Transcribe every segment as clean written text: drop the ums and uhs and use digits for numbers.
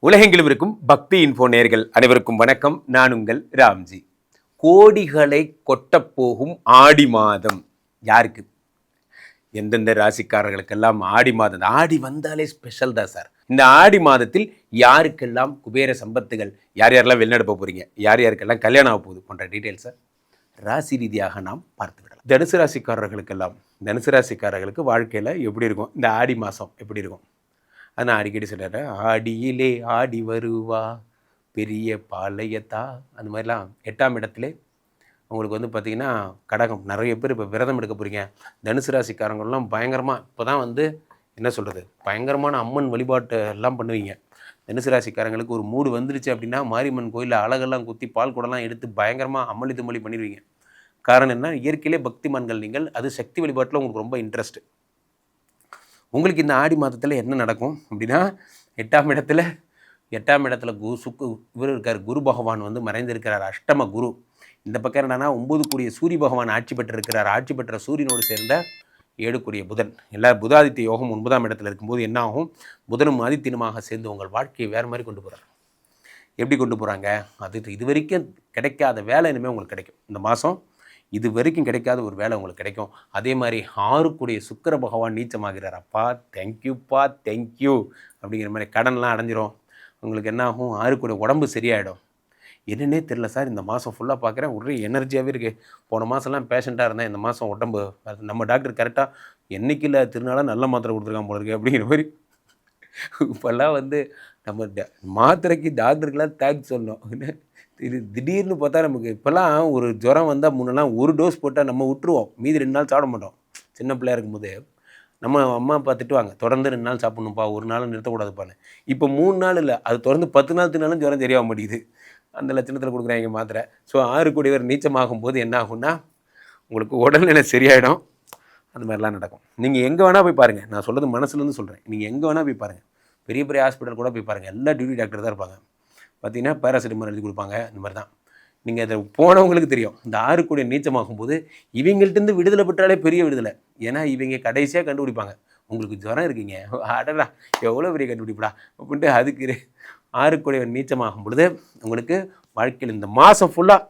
உலகெங்கிலும் இருக்கும் பக்தி இன்ஃபோ நேயர்கள் அனைவருக்கும் வணக்கம். நான் உங்கள் ராம்ஜி. கோடிகளை கொட்டப்போகும் ஆடி மாதம் யாருக்கு? எந்தெந்த ராசிக்காரர்களுக்கெல்லாம் ஆடி மாதம், ஆடி வந்தாலே ஸ்பெஷல் தான் சார். இந்த ஆடி மாதத்தில் யாருக்கெல்லாம் குபேர சம்பத்துகள், யார் யாரெல்லாம் வெளிநடப்ப போறீங்க, யார் யாருக்கெல்லாம் கல்யாணம் ஆக போகுது போன்ற டீட்டெயில்ஸை ராசி ரீதியாக நாம் பார்த்து விடலாம். தனுசு ராசிக்காரர்களுக்கெல்லாம், தனுசு ராசிக்காரர்களுக்கு வாழ்க்கையில் எப்படி இருக்கும், இந்த ஆடி மாதம் எப்படி இருக்கும்? அது நான் அடிக்கடி சொல்கிறேன். ஆடியிலே ஆடி வருவா பெரிய பாளையத்தா, அந்த மாதிரிலாம் 8ஆம் இடத்துல உங்களுக்கு வந்து பார்த்திங்கன்னா கடகம். நிறைய பேர் இப்போ விரதம் எடுக்க போகிறீங்க. தனுசு ராசிக்காரங்கள்லாம் பயங்கரமாக இப்போ தான் வந்து என்ன சொல்கிறது, பயங்கரமான அம்மன் வழிபாட்டு எல்லாம் பண்ணுவீங்க. தனுசு ராசிக்காரங்களுக்கு ஒரு மூடு வந்துருச்சு அப்படின்னா மாரியம்மன் கோயிலில் அழகெல்லாம் குத்தி பால் குடம்லாம் எடுத்து பயங்கரமாக அம்மளி தும்மளி பண்ணிடுவீங்க. காரணம் என்ன? இயற்கையிலே பக்திமான்கள் நீங்கள். அது சக்தி வழிபாட்டில் உங்களுக்கு ரொம்ப இன்ட்ரெஸ்ட்டு. உங்களுக்கு இந்த ஆடி மாதத்தில் என்ன நடக்கும் அப்படின்னா, 8ஆம் இடத்துல இவர் இருக்கார், குரு பகவான் வந்து மறைந்திருக்கிறார், அஷ்டம குரு. இந்த பக்கம் என்னன்னா 9 கூடிய சூரிய பகவான் ஆட்சி பெற்றிருக்கிறார். ஆட்சி பெற்ற சூரியனோடு சேர்ந்த 7 கூடிய புதன். எல்லா புதாதித்ய யோகம் 9ஆம் இடத்துல இருக்கும்போது என்ன ஆகும்? புதனும் ஆதித்யனுமாக சேர்ந்து உங்கள் வாழ்க்கையை வேறு மாதிரி கொண்டு போகிறார். எப்படி கொண்டு போகிறாங்க? அது இது வரைக்கும் கிடைக்காத வேலை இனிமேல் உங்களுக்கு கிடைக்கும். இந்த மாதம் இது வரைக்கும் கிடைக்காத ஒரு வேலை உங்களுக்கு கிடைக்கும். அதே மாதிரி 6 கூடிய சுக்கிர பகவான் நீச்சமாகிறார். அப்பா தேங்க்யூப்பா தேங்க்யூ அப்படிங்கிற மாதிரி கடன்லாம் அடைஞ்சிரும். உங்களுக்கு என்ன ஆகும்? 6 கூடிய உடம்பு சரியாயிடும். என்னன்னே தெரில சார், இந்த மாதம் ஃபுல்லாக பார்க்குறேன் ஒரே எனர்ஜியாகவே இருக்குது. போன மாதம்லாம் பேஷண்ட்டாக இருந்தேன், இந்த மாதம் உடம்பு நம்ம டாக்டர் கரெக்டாக என்றைக்கு இல்லை திருநாளாக நல்ல மாத்திரை கொடுத்துருக்கான் போல இருக்குது அப்படிங்கிற மாதிரி. இப்போல்லாம் வந்து நம்ம மாத்திரைக்கு டாக்டருக்கெல்லாம் தேங்க்ஸ் சொல்லணும். இது திடீர்னு பார்த்தா நமக்கு இப்போல்லாம் ஒரு ஜுரம் வந்தால் முன்னெல்லாம் ஒரு டோஸ் போட்டால் நம்ம விட்டுருவோம், மீதி 2 நாள் சாப்பிட மாட்டோம். சின்ன பிள்ளையா இருக்கும்போது நம்ம அம்மா அப்பா திட்டுவாங்க, தொடர்ந்து 2 நாள் சாப்பிடணும்ப்பா, ஒரு நாள் நிறுத்தக்கூடாதுப்பான்னு. இப்போ 3 நாள் இல்லை, அது தொடர்ந்து 10 நாள் தின்னாலும் ஜுரம் சரியாக மாட்டேங்குது. அந்த லட்சணத்தில் கொடுக்குறாங்க மாத்திரை. ஸோ 6 கூடியவர் நீச்சமாகும் போது என்ன ஆகும்னா உங்களுக்கு உடல்நிலை சரியாயிடும். அந்த மாதிரிலாம் நடக்கும். நீங்கள் எங்கே வேணால் போய் பாருங்கள், நான் சொல்கிறது மனசுலேருந்து சொல்கிறேன். நீங்கள் எங்கே வேணால் போய் பாருங்கள், பெரிய பெரிய ஹாஸ்பிட்டல் கூட போய் பாருங்கள், எல்லா டியூட்டி டாக்டர் தான் இருப்பாங்க. பார்த்தீங்கன்னா பேராசிட்டமால் எழுதி கொடுப்பாங்க. இந்த மாதிரி தான் நீங்கள் அதை போனவங்களுக்கு தெரியும். இந்த 6 கூடிய நீச்சமாகும் போது இவங்கள்ட்டேருந்து விடுதலை பெற்றாலே பெரிய விடுதலை. ஏன்னா இவங்க கடைசியாக கண்டுபிடிப்பாங்க, உங்களுக்கு ஜுரம் இருக்கீங்க, அடடா எவ்வளோ பெரிய கண்டுபிடிப்படா அப்படின்ட்டு. அதுக்கு 6 கூடியவர் நீச்சமாகும் பொழுது உங்களுக்கு வாழ்க்கையில் இந்த மாதம் ஃபுல்லாக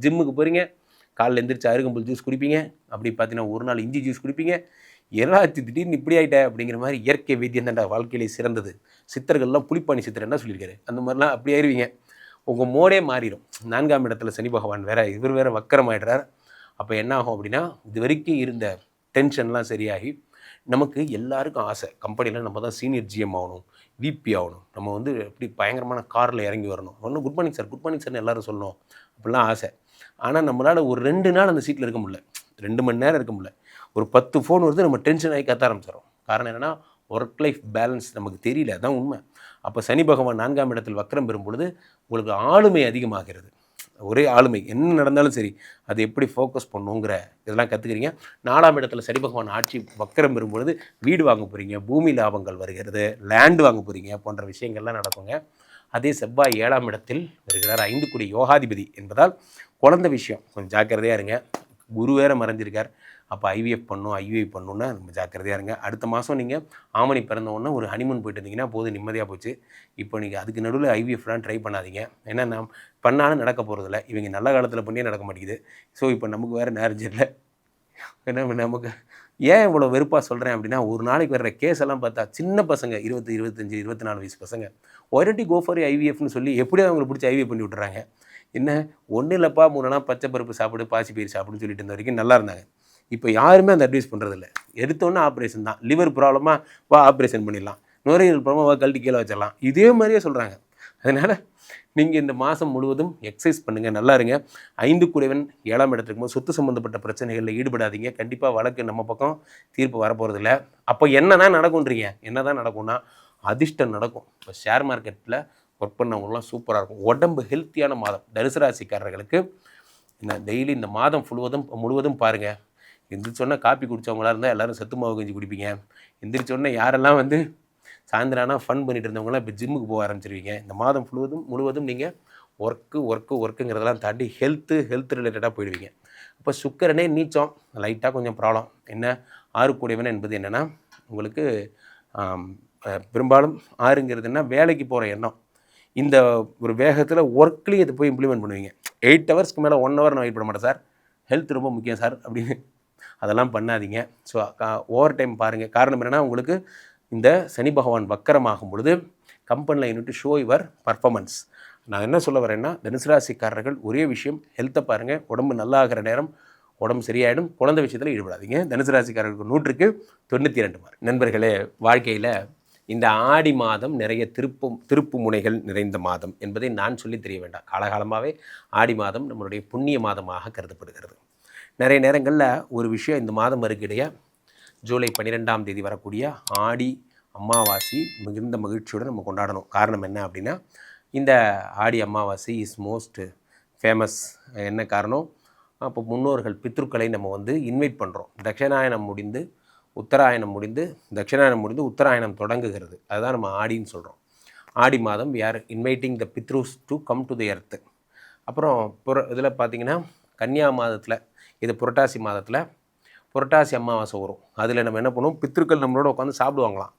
ஜிம்முக்கு போகிறீங்க, காலையில் எழுந்திரிச்சு அருகம்புல் ஜூஸ் குடிப்பீங்க, அப்படி பார்த்தீங்கன்னா ஒரு நாள் இஞ்சி ஜூஸ் குடிப்பீங்க. எல்லாத்தையும் திடீர்னு இப்படி ஆகிட்ட அப்படிங்கிற மாதிரி. இயற்கை வைத்தியம் தான்டா வாழ்க்கையிலே சிறந்தது. சித்தர்கள்லாம் புலிப்பாணி சித்தர் என்ன சொல்லியிருக்காரு, அந்த மாதிரிலாம் அப்படி ஆயிடுவீங்க. உங்கள் மோடே மாறிடும். 4ஆம் இடத்துல சனி பகவான் வேறு, இவர் வேறு வக்கரம் ஆகிடுறார். அப்போ என்ன ஆகும் அப்படின்னா, இது வரைக்கும் இருந்த டென்ஷன்லாம் சரியாகி நமக்கு எல்லாருக்கும் ஆசை, கம்பெனியில் நம்ம தான் சீனியர் ஜிஎம் ஆகணும், விபி ஆகணும், நம்ம வந்து எப்படி பயங்கரமான காரில் இறங்கி வரணும், ஒன்றும் குட் மார்னிங் சார்னு எல்லோரும் சொல்லணும், அப்படிலாம் ஆசை. ஆனால் நம்மளால் ஒரு 2 நாள் அந்த சீட்டில் இருக்க முடியல, 2 மணி நேரம் இருக்க முடியல. ஒரு 10 ஃபோன் வருது, நம்ம டென்ஷன் ஆகி கத்த ஆரம்பிச்சிடும். காரணம் என்னென்னா ஒர்க் லைஃப் பேலன்ஸ் நமக்கு தெரியல, அதுதான் உண்மை. அப்போ சனி பகவான் 4ஆம் இடத்தில் வக்கரம் பெறும் பொழுது உங்களுக்கு ஆளுமை அதிகமாகிறது. ஒரே ஆளுமை, என்ன நடந்தாலும் சரி அது எப்படி ஃபோக்கஸ் பண்ணுங்கிற இதெல்லாம் கற்றுக்கிறீங்க. 4ஆம் இடத்துல சனி பகவான் ஆட்சி வக்கரம் பெறும்பொழுது வீடு வாங்க போகிறீங்க, பூமி லாபங்கள் வருகிறது, லேண்டு வாங்க போகிறீங்க போன்ற விஷயங்கள்லாம் நடக்குங்க. அதே செவ்வாய் 7ஆம் இடத்தில் வருகிறார், 5 கூடிய யோகாதிபதி என்பதால் குழந்தை விஷயம் கொஞ்சம் ஜாக்கிரதையாக இருங்க. குரு வேறு மறைஞ்சிருக்கார். அப்போ ஐவிஎஃப் பண்ணணும், ஐவிஐ பண்ணணுன்னா நம்ம ஜாக்கிரதையாக இருங்க. அடுத்த மாதம் நீங்கள் ஆமணி பிறந்தவுடனே ஒரு ஹனிமூன் போயிட்டு இருந்தீங்கன்னா போதும், நிம்மதியாக போச்சு. இப்போ நீங்கள் அதுக்கு நடுவில் ஐவிஎஃப்லாம் ட்ரை பண்ணாதீங்க. ஏன்னா நாம் பண்ணாலும் நடக்க போகிறதில்ல. இவங்க நல்ல காலத்தில் பண்ணியே நடக்க மாட்டேங்குது. ஸோ இப்போ நமக்கு வேறு மேரேஜ் இல்லை. ஏன்னா நமக்கு ஏன் இவ்வளோ வெறுப்பாக சொல்கிறேன் அப்படின்னா, ஒரு நாளைக்கு வர்ற கேஸ் எல்லாம் பார்த்தா சின்ன பசங்க 20, 25, 24 வயசு பசங்க ஒரட்டி கோ ஃபார் ஐவிஎஃப்னு சொல்லி எப்படியும் அவங்களை பிடிச்சி ஐவிஎஃப் பண்ணி விட்டுறாங்க. என்ன ஒன்றும் இல்லைப்பா, 3 நாள் பச்சை பருப்பு சாப்பிடு, பாசி பயிர் சாப்பிடுன்னு சொல்லிட்டு இருந்த வரைக்கும் நல்லா இருந்தாங்க. இப்போ யாருமே அந்த அட்வைஸ் பண்ணுறதில்ல. எடுத்தோன்னே ஆப்ரேஷன் தான். லிவர் ப்ராப்ளமாக வா ஆப்ரேஷன் பண்ணிடலாம், நுரையீரல் ப்ராப்ளமாக வா கழட்டி கீழே வச்சிடலாம், இதே மாதிரியே சொல்கிறாங்க. அதனால் நீங்கள் இந்த மாதம் முழுவதும் எக்ஸசைஸ் பண்ணுங்கள், நல்லா இருங்க. 5 கூடியவன் 7ஆம் இடத்துக்கு போது சொத்து சம்மந்தப்பட்ட பிரச்சனைகளில் ஈடுபடாதீங்க. கண்டிப்பாக வழக்கு நம்ம பக்கம் தீர்ப்பு வரப்போகிறதில்ல. அப்போ என்ன தான் நடக்கும்ன்றீங்க? என்ன தான் நடக்கும்னா அதிர்ஷ்டம் நடக்கும். இப்போ ஷேர் மார்க்கெட்டில் ஒர்க் பண்ணவங்களாம் சூப்பராக இருக்கும். உடம்பு ஹெல்த்தியான மாதம் தனுசு ராசிக்காரர்களுக்கு. இந்த டெய்லி இந்த மாதம் முழுவதும் பாருங்கள். எந்திரிச்சோன்னே காப்பி குடித்தவங்களாக இருந்தால் எல்லோரும் சத்து மாவு கஞ்சி குடிப்பீங்க. எந்திரிச்சோன்னே யாரெல்லாம் வந்து சாயந்தரானா ஃபன் பண்ணிட்டு இருந்தவங்களாம் இப்போ ஜிம்முக்கு போக ஆரம்பிச்சிருவீங்க. இந்த மாதம் முழுவதும் நீங்கள் ஒர்க்குங்கிறதெல்லாம் தாண்டி ஹெல்த் ரிலேட்டடாக போயிடுவீங்க. இப்போ சுக்கிரனே நீச்சம், லைட்டாக கொஞ்சம் ப்ராப்ளம். என்ன 6 கூடியவன் என்பது என்னென்னா உங்களுக்கு பெரும்பாலும் 6ங்கிறதுனா வேலைக்கு போகிற எண்ணம். இந்த ஒரு வேகத்தில் ஒர்க்லேயும் இது போய் இம்ப்ளிமெண்ட் பண்ணுவீங்க. 8 ஹவர்ஸ்க்கு மேலே 1 ஹவர் நான் வெயிட் பண்ண மாட்டேன் சார், ஹெல்த் ரொம்ப முக்கியம் சார் அப்படின்னு அதெல்லாம் பண்ணாதீங்க. ஸோ ஓவர் டைம் பாருங்கள். காரணம் என்னென்னா, உங்களுக்கு இந்த சனி பகவான் வக்கரமாகும் பொழுது கம்பெனியில் யூனிட் ஷோ யுவர் பர்ஃபார்மன்ஸ். நான் என்ன சொல்ல வரேன்னா, தனுசு ராசிக்காரர்கள் ஒரே விஷயம், ஹெல்த்தை பாருங்கள். உடம்பு நல்லா ஆகிற நேரம் உடம்பு சரியாயிடும். குழந்தை விஷயத்தில் ஈடுபடாதீங்க. தனுசு ராசிக்காரர்களுக்கு 100க்கு 92 மார்க். நண்பர்களே, வாழ்க்கையில் இந்த ஆடி மாதம் நிறைய திருப்பு முனைகள் நிறைந்த மாதம் என்பதை நான் சொல்லி தெரிய வேண்டாம். காலகாலமாகவே ஆடி மாதம் நம்மளுடைய புண்ணிய மாதமாக கருதப்படுகிறது. நிறைய நேரங்களில் ஒரு விஷயம், இந்த மாதம் வருகிடைய ஜூலை 12ஆம் தேதி வரக்கூடிய ஆடி அமாவாசை மிகுந்த மகிழ்ச்சியோடு நம்ம கொண்டாடணும். காரணம் என்ன அப்படின்னா, இந்த Aadi Amavasai is most famous. என்ன காரணம்? அப்போ முன்னோர்கள் பித்ருக்களை நம்ம வந்து இன்வைட் பண்ணுறோம். தட்சிணாயனம் முடிந்து உத்தராயணம் தொடங்குகிறது. அதுதான் நம்ம ஆடின்னு சொல்கிறோம். ஆடி மாதம் we are inviting the pitrus to come to the earth. அப்புறம் இதில் பார்த்திங்கன்னா கன்னியா மாதத்தில், இது புரட்டாசி மாதத்தில் புரட்டாசி அமாவாசை வரும். அதில் நம்ம என்ன பண்ணுவோம், பித்ருக்கள் நம்மளோட உட்காந்து சாப்பிடுவாங்களாம்.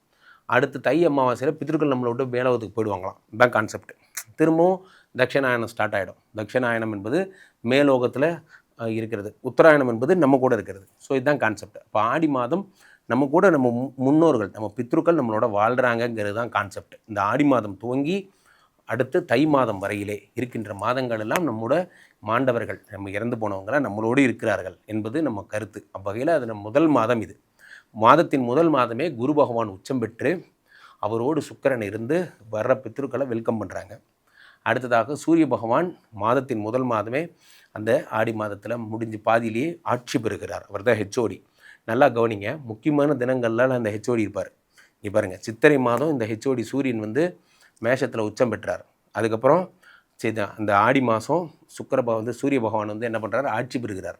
அடுத்து தை அமாவாசையில் பித்ருக்கள் நம்மளை விட்டு மேலோகத்துக்கு போயிடுவாங்களாம். இதுதான் கான்செப்ட். திரும்பவும் தட்சிணாயனம் ஸ்டார்ட் ஆகிடும். தட்சிணாயனம் என்பது மேலோகத்தில் இருக்கிறது, உத்தராயணம் என்பது நம்ம கூட இருக்கிறது. ஸோ இதுதான் கான்செப்ட். இப்போ ஆடி மாதம் நம்ம கூட நம்ம முன்னோர்கள், நம்ம பித்ருக்கள் நம்மளோட வாழ்கிறாங்கங்கிறது தான் கான்செப்ட். இந்த ஆடி மாதம் துவங்கி அடுத்து தை மாதம் வரையிலே இருக்கின்ற மாதங்கள் எல்லாம் நம்மோட மாண்டவர்கள், நம்ம இறந்து போனவங்களாம் நம்மளோடு இருக்கிறார்கள் என்பது நம்ம கருத்து. அவ்வகையில் அது நம்ம முதல் மாதம். இது மாதத்தின் முதல் மாதமே குரு பகவான் உச்சம் பெற்று அவரோடு சுக்கிரன் இருந்து வர்ற பித்ருக்களை வெல்கம் பண்ணுறாங்க. அடுத்ததாக சூரிய பகவான் மாதத்தின் முதல் மாதமே அந்த ஆடி மாதத்தில் முடிஞ்சு பாதியிலேயே ஆட்சி பெறுகிறார். அவர் தான் ஹெச்ஓடி. நல்லா கவனிங்க, முக்கியமான தினங்கள்லாம் அந்த ஹெச்ஓடி இருப்பார். நீ பாருங்கள், சித்திரை மாதம் இந்த ஹெச்ஓடி சூரியன் வந்து மேஷத்தில் உச்சம் பெற்றார். அதுக்கப்புறம் அந்த ஆடி மாதம் சூரிய பகவான் வந்து என்ன பண்ணுறாரு, ஆட்சி பெறுகிறார்.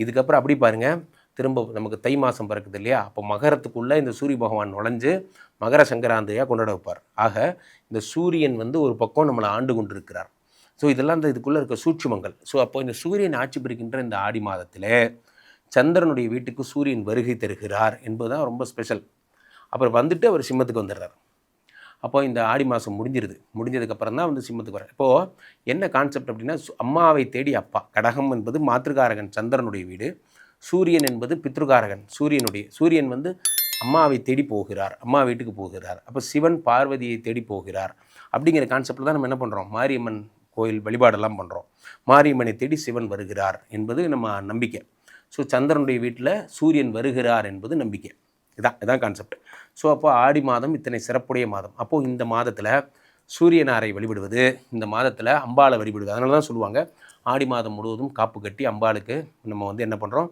இதுக்கப்புறம் அப்படி பாருங்கள், திரும்ப நமக்கு தை மாதம் பிறக்குது இல்லையா, அப்போ மகரத்துக்குள்ளே இந்த சூரிய பகவான் நுழைஞ்சு மகர சங்கராந்தியாக கொண்டாட வைப்பார். ஆக இந்த சூரியன் வந்து ஒரு பக்கம் நம்மளை ஆண்டு கொண்டு இருக்கிறார். ஸோ இதெல்லாம் இந்த இதுக்குள்ளே இருக்க சூட்சுமங்கள். ஸோ அப்போ இந்த சூரியன் ஆட்சி பெறுகின்ற இந்த ஆடி மாதத்தில் சந்திரனுடைய வீட்டுக்கு சூரியன் வருகை தருகிறார் என்பது தான் ரொம்ப ஸ்பெஷல். அப்புறம் வந்துட்டு அவர் சிம்மத்துக்கு வந்துடுறார். அப்போ இந்த ஆடி மாதம் முடிஞ்சதுக்கப்புறம் தான் வந்து சிம்மத்துக்கு வர்றார். இப்போது என்ன கான்செப்ட் அப்படின்னா, அம்மாவை தேடி அப்பா. கடகம் என்பது மாத்திருக்காரகன் சந்திரனுடைய வீடு, சூரியன் என்பது பித்ருகாரகன் சூரியன் வந்து அம்மாவை தேடி போகிறார், அம்மா வீட்டுக்கு போகிறார். அப்போ சிவன் பார்வதியை தேடி போகிறார் அப்படிங்கிற கான்செப்டில் தான் நம்ம என்ன பண்ணுறோம், மாரியம்மன் கோயில் வழிபாடெல்லாம் பண்ணுறோம். மாரியம்மனை தேடி சிவன் வருகிறார் என்பது நம்ம நம்பிக்கை. ஸோ சந்திரனுடைய வீட்டில் சூரியன் வருகிறார் என்பது நம்பிக்கை. இதான் கான்செப்ட். ஸோ அப்போ ஆடி மாதம் இத்தனை சிறப்புடைய மாதம். அப்போது இந்த மாதத்தில் சூரியனாரை வழிபடுவது, இந்த மாதத்தில் அம்பாளை வழிபடுவது. அதனால தான் சொல்லுவாங்க, ஆடி மாதம் முழுவதும் காப்பு கட்டி அம்பாளுக்கு நம்ம வந்து என்ன பண்ணுறோம்,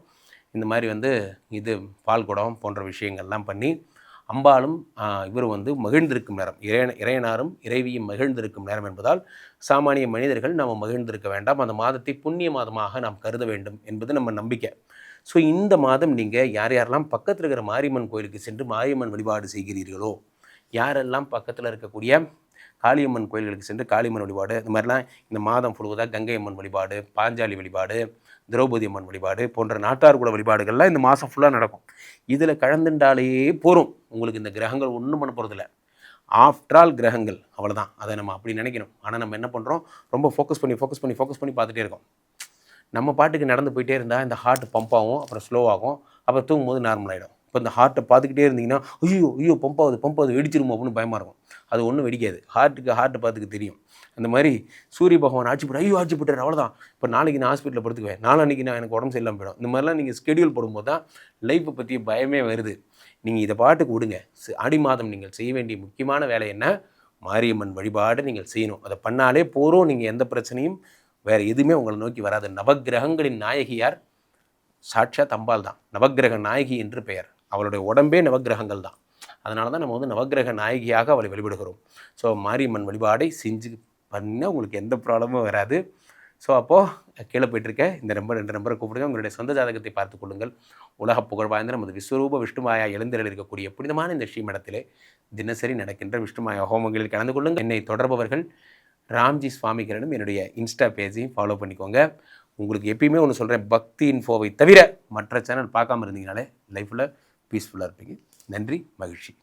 இந்த மாதிரி வந்து இது பால் குடம் போன்ற விஷயங்கள்லாம் பண்ணி அம்பாளும் இவரும் வந்து மகிழ்ந்திருக்கும் நேரம், இறையனாரும் இறைவியும் மகிழ்ந்திருக்கும் நேரம் என்பதால் சாமானிய மனிதர்கள் நாம் மகிழ்ந்திருக்க வேண்டாம். அந்த மாதத்தை புண்ணிய மாதமாக நாம் கருத வேண்டும் என்பது நம்ம நம்பிக்கை. ஸோ இந்த மாதம் நீங்கள் யாரெல்லாம் பக்கத்தில் இருக்கிற மாரியம்மன் கோயிலுக்கு சென்று மாரியம்மன் வழிபாடு செய்கிறீர்களோ, யாரெல்லாம் பக்கத்தில் இருக்கக்கூடிய காளியம்மன் கோயில்களுக்கு சென்று காளியம்மன் வழிபாடு, இந்த மாதிரிலாம் இந்த மாதம் முழுவதாக கங்கை அம்மன் வழிபாடு, பாஞ்சாலி வழிபாடு, திரௌபதி அம்மன் வழிபாடு போன்ற நாட்டார் குல வழிபாடுகள்லாம் இந்த மாதம் ஃபுல்லாக நடக்கும். இதில் கலந்துட்டாலே போகும். உங்களுக்கு இந்த கிரகங்கள் ஒன்றும் பண்ண போகிறதில்ல. ஆஃப்டர் ஆல் கிரகங்கள் அவ்வளோதான். அதை நம்ம அப்படி நினைக்கணும். ஆனால் நம்ம என்ன பண்ணுறோம், ரொம்ப ஃபோக்கஸ் பண்ணி பார்த்துட்டே இருக்கோம். நம்ம பாட்டுக்கு நடந்து போயிட்டே இருந்தால் இந்த ஹார்ட் பம்ப் ஆகும், அப்புறம் ஸ்லோவாகும், அப்புறம் தூங்கும்போது நார்மல் ஆகிடும். இப்போ இந்த ஹார்ட்டை பார்த்துக்கிட்டே இருந்தீங்கன்னா ஐயோ பம்ப் ஆகுது வெடிச்சிருமோ அப்படின்னு பயமாக இருக்கும். அது ஒன்றும் வெடிக்காது. ஹார்ட்டை பார்த்துக்க தெரியும். அந்த மாதிரி சூரிய பகவான் ஆட்சி போட்டார் அவ்வளோதான். இப்போ நாளைக்கு நான் ஹாஸ்பிட்டலில் படுத்துக்குவேன், நாளைக்கு நான் எனக்கு உடம்பு சரியில்லாமல் போயிடும். இந்த மாதிரிலாம் நீங்கள் ஸ்கெடியூல் போடும்போது தான் லைஃப்பை பற்றி பயமே வருது. நீங்கள் இதை பாட்டுக்கு விடுங்க. ஆடி மாதம் நீங்கள் செய்ய வேண்டிய முக்கியமான வேலை என்ன, மாரியம்மன் வழிபாடு நீங்கள் செய்யணும். அதை பண்ணாலே போகிறோம். நீங்கள் எந்த பிரச்சனையும் வேறு எதுவுமே உங்களை நோக்கி வராது. நவக்கிரகங்களின் நாயகியார் சாட்சாத் அம்பாள் தான். நவக்கிரக நாயகி என்று பெயர். அவளுடைய உடம்பே நவக்கிரகங்கள் தான். அதனால தான் நம்ம வந்து நவக்கிரக நாயகியாக அவளை வழிபடுகிறோம். ஸோ மாரியம்மன் வழிபாடை செஞ்சு பண்ணால் உங்களுக்கு எந்த ப்ராப்ளமும் வராது. ஸோ அப்போது கீழே போய்ட்டுருக்க இந்த ரெண்டு நம்பரை கூப்பிடுங்க. உங்களுடைய சொந்த ஜாதகத்தை பார்த்து கொள்ளுங்கள். உலக புகழ் வாய்ந்த நமது விஸ்வரூப விஷ்ணுமாயா எழுந்திரல் இருக்கக்கூடிய புனிதமான இந்த ஸ்ரீமடத்திலே தினசரி நடக்கின்ற விஷ்ணுமாயா ஹோமங்களில் கலந்து கொள்ளுங்கள். என்னை தொடர்பவர்கள் ராம்ஜி சுவாமிகளிடம் என்னுடைய இன்ஸ்டா பேஜையும் ஃபாலோ பண்ணிக்கோங்க. உங்களுக்கு எப்பயுமே ஒன்று சொல்கிறேன், பக்தி இன்ஃபோவை தவிர மற்ற சேனல் பார்க்காம இருந்தீங்கனாலே லைஃப்பில் பீஸ்ஃபுல்லாக இருப்பீங்க. நன்றி, மகிழ்ச்சி.